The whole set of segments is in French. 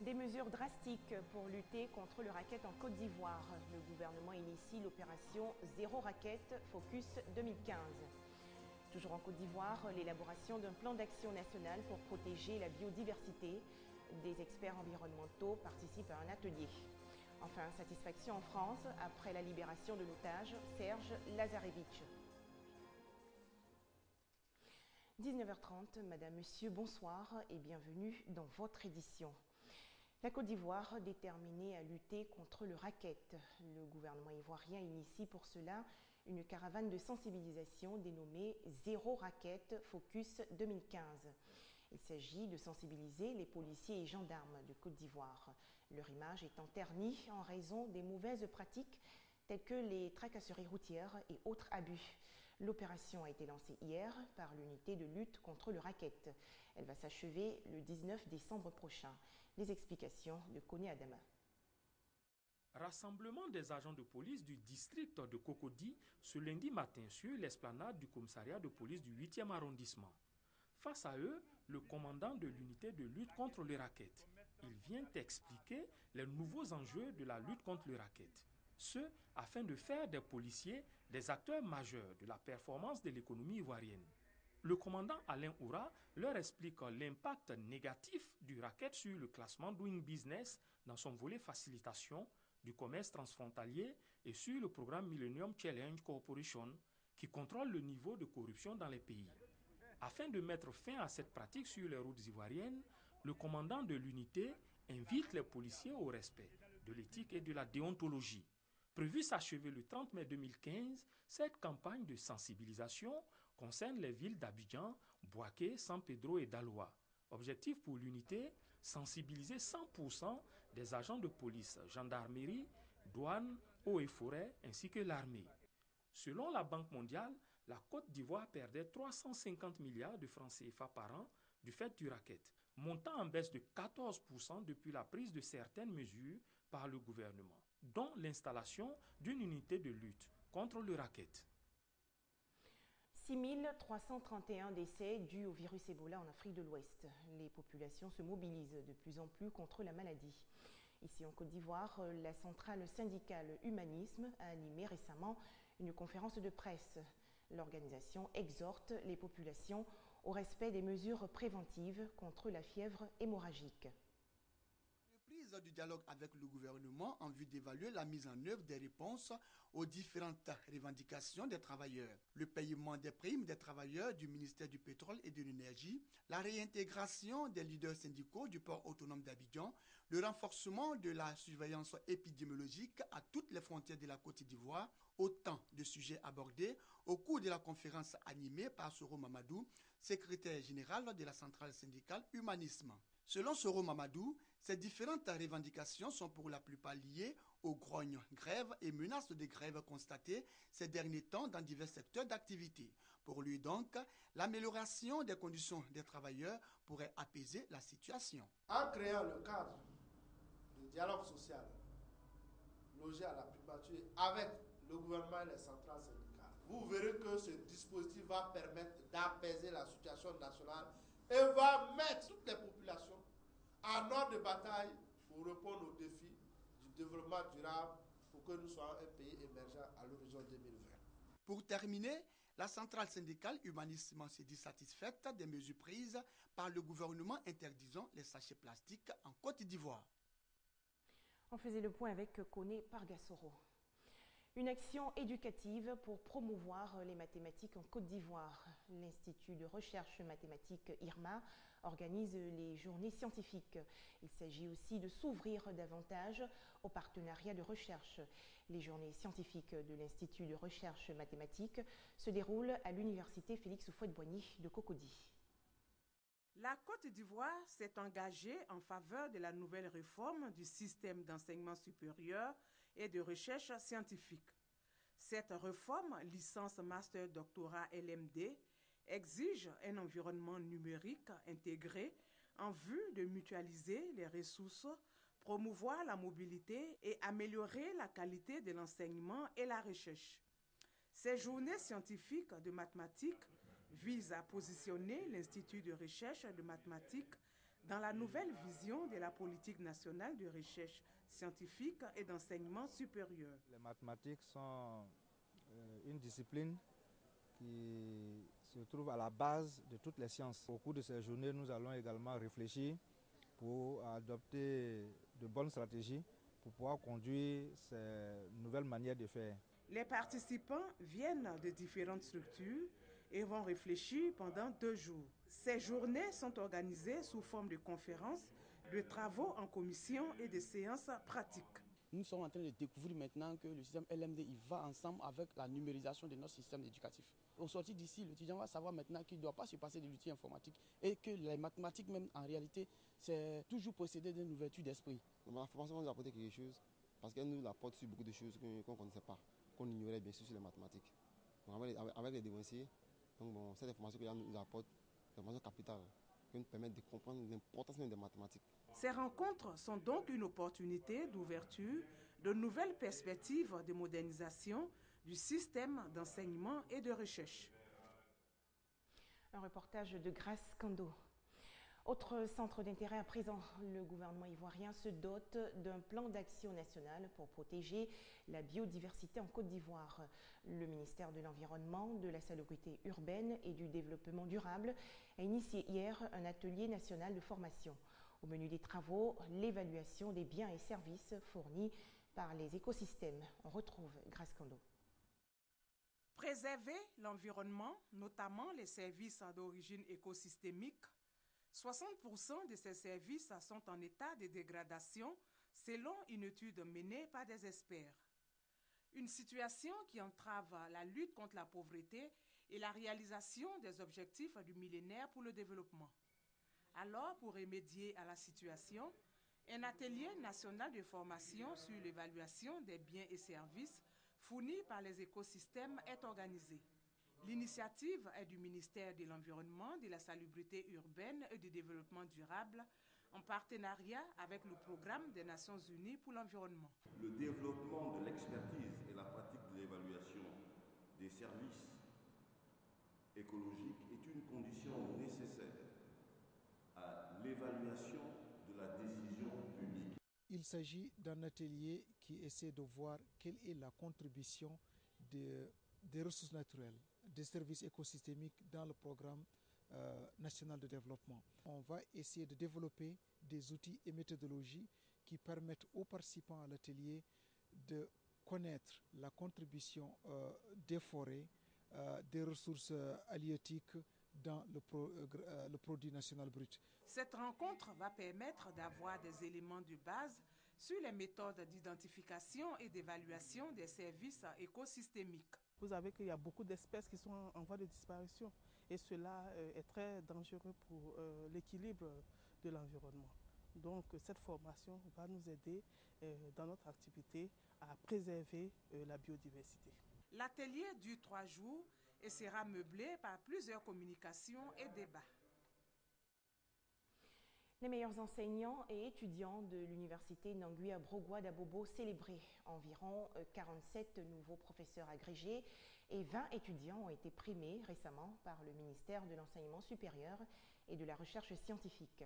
Des mesures drastiques pour lutter contre le racket en Côte d'Ivoire. Le gouvernement initie l'opération Zéro Racket Focus 2015. Toujours en Côte d'Ivoire, l'élaboration d'un plan d'action national pour protéger la biodiversité. Des experts environnementaux participent à un atelier. Enfin, satisfaction en France après la libération de l'otage Serge Lazarevitch. 19h30, Madame, Monsieur, bonsoir et bienvenue dans votre édition. La Côte d'Ivoire déterminée à lutter contre le racket. Le gouvernement ivoirien initie pour cela une caravane de sensibilisation dénommée Zéro Racket Focus 2015. Il s'agit de sensibiliser les policiers et gendarmes de Côte d'Ivoire, leur image étant ternie en raison des mauvaises pratiques telles que les tracasseries routières et autres abus. L'opération a été lancée hier par l'unité de lutte contre le racket. Elle va s'achever le 19 décembre prochain. Les explications de Koné Adama. Rassemblement des agents de police du district de Cocody ce lundi matin sur l'esplanade du commissariat de police du 8e arrondissement. Face à eux, le commandant de l'unité de lutte contre le racket. Il vient expliquer les nouveaux enjeux de la lutte contre le racket. Ce, afin de faire des policiers des acteurs majeurs de la performance de l'économie ivoirienne. Le commandant Alain Oura leur explique l'impact négatif du racket sur le classement Doing Business dans son volet facilitation du commerce transfrontalier et sur le programme Millennium Challenge Corporation qui contrôle le niveau de corruption dans les pays. Afin de mettre fin à cette pratique sur les routes ivoiriennes, le commandant de l'unité invite les policiers au respect de l'éthique et de la déontologie. Prévu s'achever le 30 mai 2015, cette campagne de sensibilisation concerne les villes d'Abidjan, Bouaké, San Pedro et Daloa. Objectif pour l'unité, sensibiliser 100% des agents de police, gendarmerie, douane, eaux et forêts ainsi que l'armée. Selon la Banque mondiale, la Côte d'Ivoire perdait 350 milliards de francs CFA par an du fait du racket, montant en baisse de 14% depuis la prise de certaines mesures par le gouvernement, dont l'installation d'une unité de lutte contre le racket. 6 331 décès dus au virus Ebola en Afrique de l'Ouest. Les populations se mobilisent de plus en plus contre la maladie. Ici en Côte d'Ivoire, la centrale syndicale Humanisme a animé récemment une conférence de presse. L'organisation exhorte les populations au respect des mesures préventives contre la fièvre hémorragique. Prise du dialogue avec le gouvernement en vue d'évaluer la mise en œuvre des réponses aux différentes revendications des travailleurs, le paiement des primes des travailleurs du ministère du pétrole et de l'énergie, la réintégration des leaders syndicaux du port autonome d'Abidjan, le renforcement de la surveillance épidémiologique à toutes les frontières de la Côte d'Ivoire, autant de sujets abordés au cours de la conférence animée par Soro Mamadou, secrétaire général de la centrale syndicale Humanisme. Selon Soro Mamadou, ces différentes revendications sont pour la plupart liées aux grognes, grèves et menaces de grève constatées ces derniers temps dans divers secteurs d'activité. Pour lui donc, l'amélioration des conditions des travailleurs pourrait apaiser la situation. En créant le cadre de dialogue social logé à la primature avec le gouvernement et les centrales syndicales, vous verrez que ce dispositif va permettre d'apaiser la situation nationale et va mettre toutes les populations en ordre de bataille pour répondre aux défis du développement durable pour que nous soyons un pays émergent à l'horizon 2020. Pour terminer, la centrale syndicale Humanisme s'est dit satisfaite des mesures prises par le gouvernement interdisant les sachets plastiques en Côte d'Ivoire. On faisait le point avec Koné Pargassoro. Une action éducative pour promouvoir les mathématiques en Côte d'Ivoire. L'Institut de recherche mathématique IRMA organise les journées scientifiques. Il s'agit aussi de s'ouvrir davantage aux partenariats de recherche. Les journées scientifiques de l'Institut de recherche mathématique se déroulent à l'Université Félix Houphouët-Boigny de Cocody. La Côte d'Ivoire s'est engagée en faveur de la nouvelle réforme du système d'enseignement supérieur et de recherche scientifique. Cette réforme, licence master doctorat LMD, exige un environnement numérique intégré en vue de mutualiser les ressources, promouvoir la mobilité et améliorer la qualité de l'enseignement et la recherche. Ces journées scientifiques de mathématiques visent à positionner l'Institut de recherche de mathématiques Dans la nouvelle vision de la politique nationale de recherche scientifique et d'enseignement supérieur. Les mathématiques sont une discipline qui se trouve à la base de toutes les sciences. Au cours de ces journées, nous allons également réfléchir pour adopter de bonnes stratégies pour pouvoir conduire ces nouvelles manières de faire. Les participants viennent de différentes structures et vont réfléchir pendant 2 jours. Ces journées sont organisées sous forme de conférences, de travaux en commission et de séances pratiques. Nous sommes en train de découvrir maintenant que le système LMD il va ensemble avec la numérisation de notre système éducatif. Au sortir d'ici, l'étudiant va savoir maintenant qu'il ne doit pas se passer de l'outil informatique et que les mathématiques même en réalité, c'est toujours posséder d'une ouverture d'esprit. La formation va nous apporter quelque chose parce qu'elle nous apporte sur beaucoup de choses qu'on ne connaissait pas, qu'on ignorait bien sûr sur les mathématiques. Donc avec les dévanciers, donc cette information qu'elle nous apporte, c'est une information capitale qui nous permet de comprendre l'importance même des mathématiques. Ces rencontres sont donc une opportunité d'ouverture, de nouvelles perspectives de modernisation du système d'enseignement et de recherche. Un reportage de Grace Kando. Autre centre d'intérêt à présent, le gouvernement ivoirien se dote d'un plan d'action national pour protéger la biodiversité en Côte d'Ivoire. Le ministère de l'Environnement, de la Salubrité urbaine et du Développement durable a initié hier un atelier national de formation. Au menu des travaux, l'évaluation des biens et services fournis par les écosystèmes. On retrouve Grace Kando. Préserver l'environnement, notamment les services d'origine écosystémique. 60% de ces services sont en état de dégradation selon une étude menée par des experts. Une situation qui entrave la lutte contre la pauvreté et la réalisation des objectifs du millénaire pour le développement. Alors, pour remédier à la situation, un atelier national de formation sur l'évaluation des biens et services fournis par les écosystèmes est organisé. L'initiative est du ministère de l'Environnement, de la Salubrité urbaine et du Développement durable en partenariat avec le Programme des Nations Unies pour l'environnement. Le développement de l'expertise et la pratique de l'évaluation des services écologiques est une condition nécessaire à l'évaluation de la décision publique. Il s'agit d'un atelier qui essaie de voir quelle est la contribution des ressources naturelles, des services écosystémiques dans le programme national de développement. On va essayer de développer des outils et méthodologies qui permettent aux participants à l'atelier de connaître la contribution des forêts, des ressources halieutiques dans le produit national brut. Cette rencontre va permettre d'avoir des éléments de base sur les méthodes d'identification et d'évaluation des services écosystémiques. Vous savez qu'il y a beaucoup d'espèces qui sont en voie de disparition et cela est très dangereux pour l'équilibre de l'environnement. Donc cette formation va nous aider dans notre activité à préserver la biodiversité. L'atelier dure 3 jours et sera meublé par plusieurs communications et débats. Les meilleurs enseignants et étudiants de l'université Nangui Brogwa d'Abobo célébrés. Environ 47 nouveaux professeurs agrégés et 20 étudiants ont été primés récemment par le ministère de l'Enseignement supérieur et de la Recherche scientifique.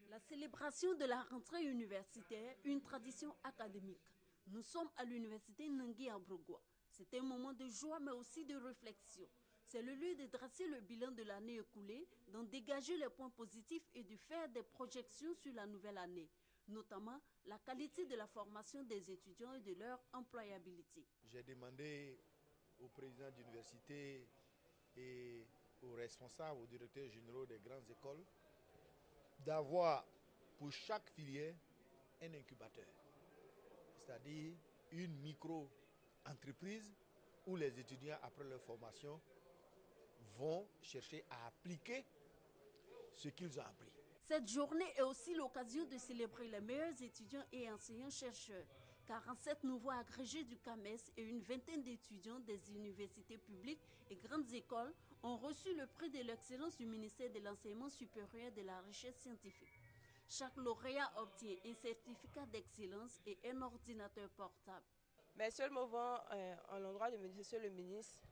La célébration de la rentrée universitaire, une tradition académique. Nous sommes à l'université Nangui Brogwa. C'est un moment de joie mais aussi de réflexion. C'est le lieu de dresser le bilan de l'année écoulée, d'en dégager les points positifs et de faire des projections sur la nouvelle année, notamment la qualité de la formation des étudiants et de leur employabilité. J'ai demandé au président d'université et aux responsables, aux directeurs généraux des grandes écoles, d'avoir pour chaque filière un incubateur, c'est-à-dire une micro-entreprise où les étudiants, après leur formation, vont chercher à appliquer ce qu'ils ont appris. Cette journée est aussi l'occasion de célébrer les meilleurs étudiants et enseignants-chercheurs. 47 nouveaux agrégés du CAMES et une vingtaine d'étudiants des universités publiques et grandes écoles ont reçu le prix de l'excellence du ministère de l'Enseignement supérieur et de la Recherche scientifique. Chaque lauréat obtient un certificat d'excellence et un ordinateur portable. Mes seuls mots vont en l'endroit de monsieur le ministre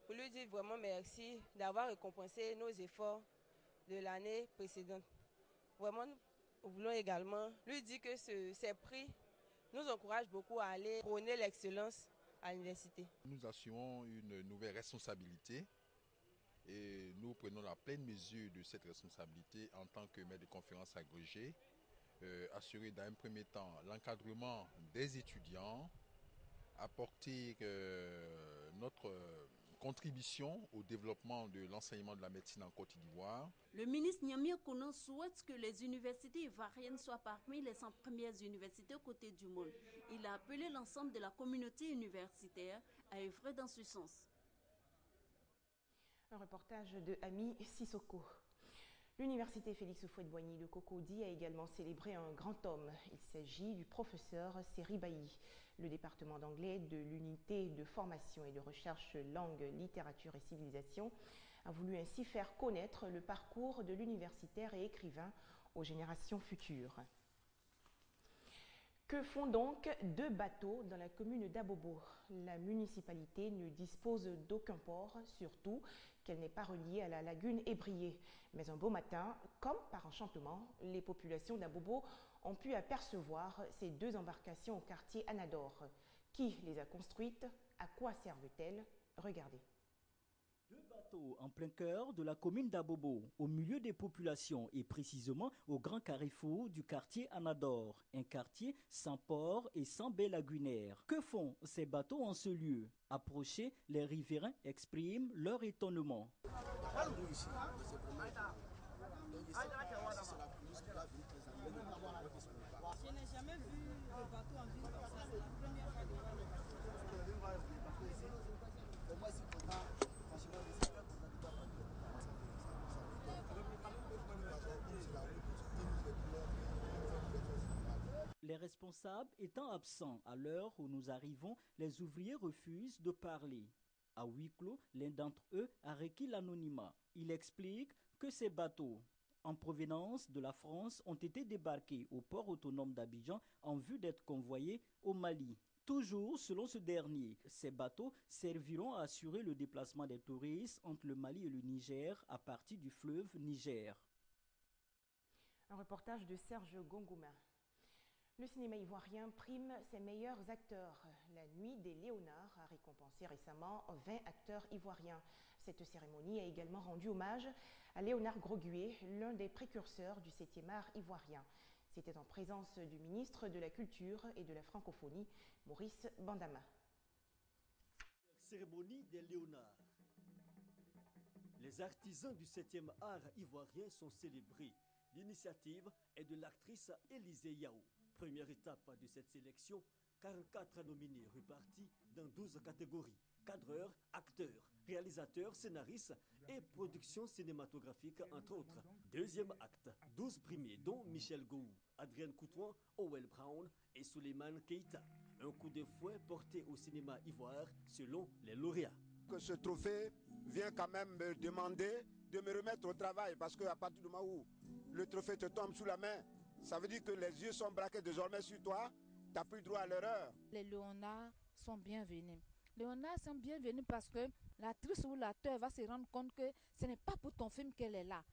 pour lui dire vraiment merci d'avoir récompensé nos efforts de l'année précédente. Vraiment, nous voulons également lui dire que ces prix nous encouragent beaucoup à aller prôner l'excellence à l'université. Nous assumons une nouvelle responsabilité et nous prenons la pleine mesure de cette responsabilité en tant que maître de conférence agrégé, assurer dans un premier temps l'encadrement des étudiants, apporter notre contribution au développement de l'enseignement de la médecine en Côte d'Ivoire. Le ministre Niamia Konan souhaite que les universités ivoiriennes soient parmi les 100 premières universités aux côtés du monde. Il a appelé l'ensemble de la communauté universitaire à œuvrer dans ce sens. Un reportage de Ami Sissoko. L'université Félix Houphouët-Boigny de Cocody a également célébré un grand homme. Il s'agit du professeur Seri Bailly. Le département d'anglais de l'unité de formation et de recherche langue, littérature et civilisation a voulu ainsi faire connaître le parcours de l'universitaire et écrivain aux générations futures. Que font donc 2 bateaux dans la commune d'Abobo? La municipalité ne dispose d'aucun port, surtout qu'elle n'est pas reliée à la lagune ébriée. Mais un beau matin, comme par enchantement, les populations d'Abobo ont pu apercevoir ces 2 embarcations au quartier Anador. Qui les a construites? À quoi servent-elles? Regardez. 2 bateaux en plein cœur de la commune d'Abobo, au milieu des populations et précisément au grand carrefour du quartier Anador, un quartier sans port et sans baie lagunaire. Que font ces bateaux en ce lieu? Approchés, les riverains expriment leur étonnement. Je n'ai jamais vu le bateau en ville comme ça, c'est la première fois de voir le bateau. Les responsables étant absents à l'heure où nous arrivons, les ouvriers refusent de parler. À huis clos, l'un d'entre eux a requis l'anonymat. Il explique que ces bateaux en provenance de la France ont été débarqués au port autonome d'Abidjan en vue d'être convoyés au Mali. Toujours selon ce dernier, ces bateaux serviront à assurer le déplacement des touristes entre le Mali et le Niger à partir du fleuve Niger. Un reportage de Serge Gongouma. Le cinéma ivoirien prime ses meilleurs acteurs. La Nuit des Léonards a récompensé récemment 20 acteurs ivoiriens. Cette cérémonie a également rendu hommage à Léonard Groguet, l'un des précurseurs du 7e art ivoirien. C'était en présence du ministre de la Culture et de la Francophonie, Maurice Bandama. Cérémonie des Léonards. Les artisans du 7e art ivoirien sont célébrés. L'initiative est de l'actrice Élisée Yao. Première étape de cette sélection, 44 nominés repartis dans 12 catégories. Cadreurs, acteurs, réalisateurs, scénaristes et production cinématographique, entre autres. Deuxième acte, 12 primés, dont Michel Gou, Adrienne Coutouan, Owel Brown et Souleymane Keita. Un coup de fouet porté au cinéma ivoire selon les lauréats. Que ce trophée vient quand même me demander de me remettre au travail, parce qu'à partir du moment où le trophée te tombe sous la main, ça veut dire que les yeux sont braqués désormais sur toi, tu n'as plus droit à l'erreur. Les Léonards sont bienvenus. Les Léonards sont bienvenus parce que l'actrice ou l'acteur va se rendre compte que ce n'est pas pour ton film qu'elle est là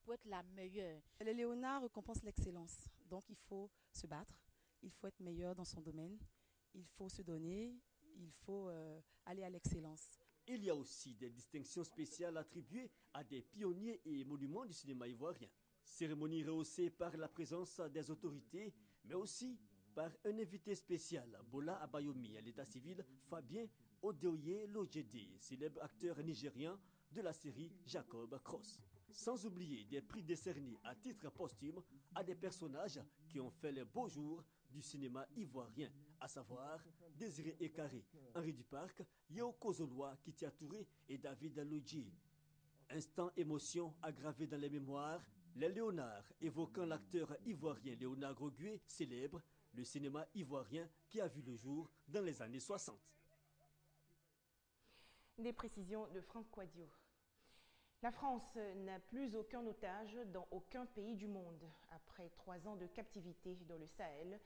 pour être la meilleure. Les Léonards récompensent l'excellence, donc il faut se battre, il faut être meilleur dans son domaine, il faut se donner, il faut aller à l'excellence. Il y a aussi des distinctions spéciales attribuées à des pionniers et monuments du cinéma ivoirien. Cérémonie rehaussée par la présence des autorités, mais aussi par un invité spécial, Bola Abayomi, à l'état civil, Fabien Odeoye Lojede, célèbre acteur nigérien de la série Jacob Cross. Sans oublier des prix décernés à titre posthume à des personnages qui ont fait les beaux jours du cinéma ivoirien, à savoir Désiré Ekaré, Henri Duparc, Yoko Zoloa, Kitia Touré et David Alodji. Instant émotion aggravé dans les mémoires, les Léonards, évoquant l'acteur ivoirien Léonard Groguet, célèbre le cinéma ivoirien qui a vu le jour dans les années 60. Des précisions de Franck Quadio. La France n'a plus aucun otage dans aucun pays du monde. Après 3 ans de captivité dans le Sahel,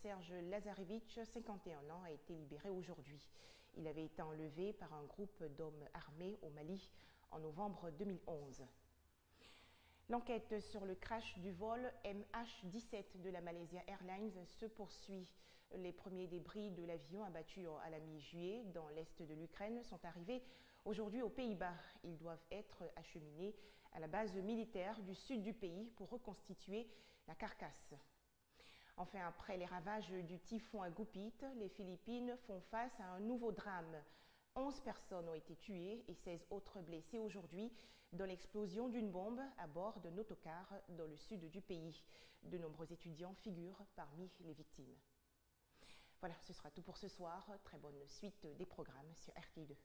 Serge Lazarevitch, 51 ans, a été libéré aujourd'hui. Il avait été enlevé par un groupe d'hommes armés au Mali en novembre 2011. L'enquête sur le crash du vol MH17 de la Malaysia Airlines se poursuit. Les premiers débris de l'avion abattu à la mi-juillet dans l'est de l'Ukraine sont arrivés aujourd'hui aux Pays-Bas. Ils doivent être acheminés à la base militaire du sud du pays pour reconstituer la carcasse. Enfin, après les ravages du typhon Agupit, les Philippines font face à un nouveau drame. 11 personnes ont été tuées et 16 autres blessées aujourd'hui dans l'explosion d'une bombe à bord d'un autocar dans le sud du pays. De nombreux étudiants figurent parmi les victimes. Voilà, ce sera tout pour ce soir. Très bonne suite des programmes sur RTI2.